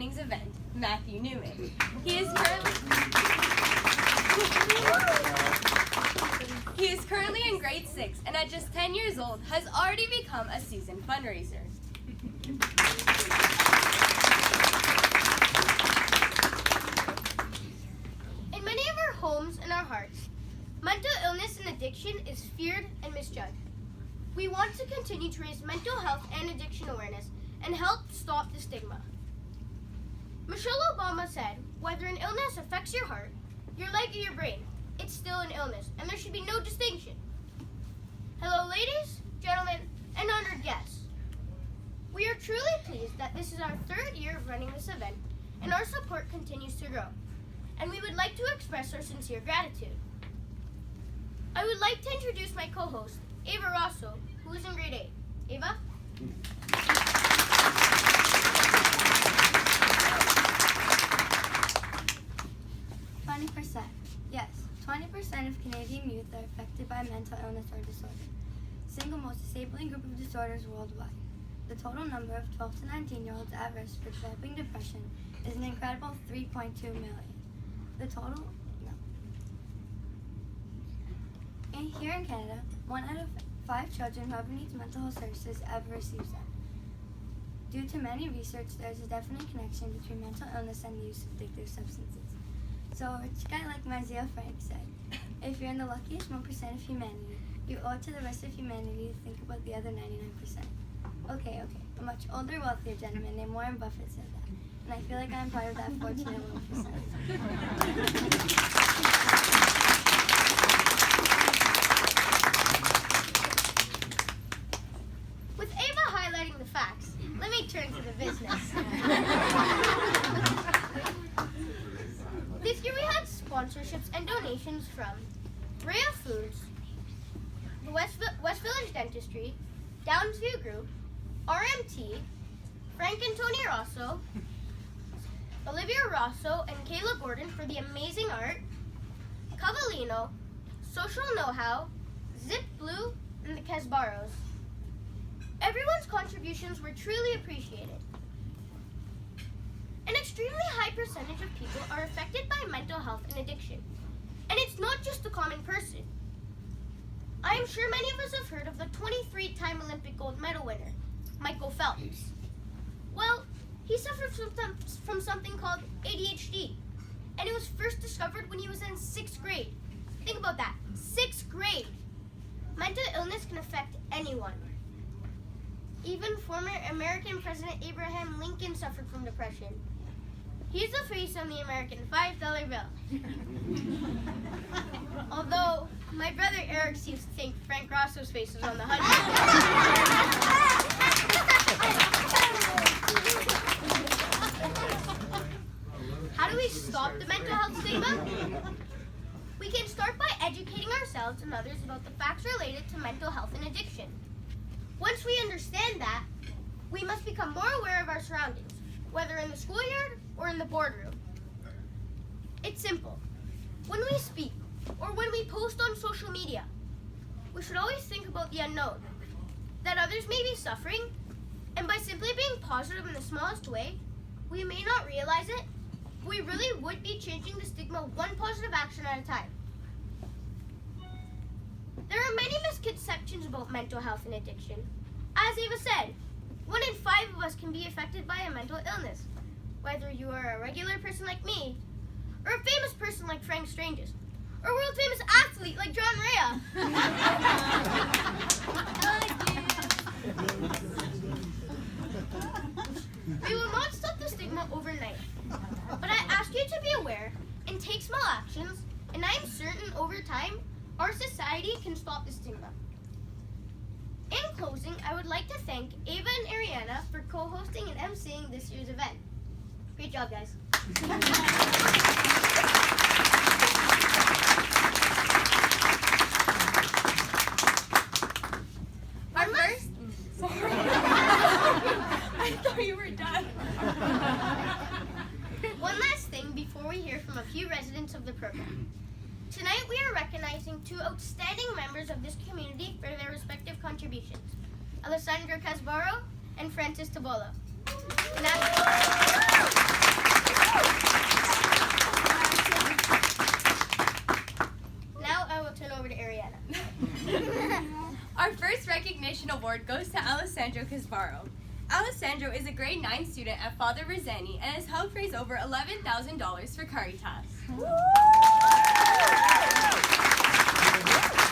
evening's event, Matthew Newman. He is currently in grade 6 and at just 10 years old has already become a seasoned fundraiser. In many of our homes and our hearts, mental illness and addiction is feared and misjudged. We want to continue to raise mental health and addiction awareness and help stop the stigma. Michelle Obama said, whether an illness affects your heart, your leg, or your brain, it's still an illness, and there should be no distinction. Hello, ladies, gentlemen, and honored guests. We are truly pleased that this is our 3rd year of running this event, and our support continues to grow. And we would like to express our sincere gratitude. I would like to introduce my co-host, Ava Rosso, who is in grade 8. Ava? 20%. Yes, 20% of Canadian youth are affected by mental illness or disorder, single most disabling group of disorders worldwide. The total number of 12 to 19-year-olds at risk for developing depression is an incredible 3.2 million. The total, And here in Canada, 1 out of 5 children who ever needs mental health services ever receives them. Due to many research, there's a definite connection between mental illness and the use of addictive substances. So, a rich guy like Marziel Frank said, if you're in the luckiest 1% of humanity, you owe it to the rest of humanity to think about the other 99%. Okay, a much older, wealthier gentleman named Warren Buffett said that, and I feel like I'm part of that fortunate 1%. With Ava highlighting the facts, let me turn to the business. This year we had sponsorships and donations from Rhea Foods, the West Village Dentistry, Downsview Group, RMT, Frank and Tony Rosso, Olivia Rosso and Kayla Gordon for the amazing art, Cavallino, Social Know-How, Zip Blue, and the Casbaros. Everyone's contributions were truly appreciated. An extremely high percentage of people are affected by mental health and addiction. And it's not just the common person. I am sure many of us have heard of the 23-time Olympic gold medal winner, Michael Phelps. Well, he suffered from something called ADHD, and it was first discovered when he was in 6th grade. Think about that, 6th grade. Mental illness can affect anyone. Even former American President Abraham Lincoln suffered from depression. He's the face on the American $5 bill. Although, my brother Eric seems to think Frank Rosso's face is on the $100. How do we stop the mental health stigma? We can start by educating ourselves and others about the facts related to mental health and addiction. Once we understand that, we must become more aware of our surroundings, whether in the schoolyard or in the boardroom. It's simple. When we speak, or when we post on social media, we should always think about the unknown, that others may be suffering, and by simply being positive in the smallest way, we may not realize it, but we really would be changing the stigma one positive action at a time. There are many misconceptions about mental health and addiction. As Ava said, 1 in 5 of us can be affected by a mental illness, whether you are a regular person like me, or a famous person like Frank Stranges, or a world famous athlete like John Rea. We will not stop the stigma overnight, but I ask you to be aware and take small actions, and I am certain over time, our society can stop the stigma. In closing, I would like to thank Ava and Arianna for co-hosting and emceeing this year's event. Great job, guys. Our first... Sorry. I thought you were done. One last thing before we hear from a few residents of the program. Tonight we are recognizing 2 outstanding members of this community for their respective contributions, Alessandro Casbaro and Francis Tabola. award goes to Alessandro Casbaro. Alessandro is a grade 9 student at Father Rizzani and has helped raise over $11,000 for Caritas.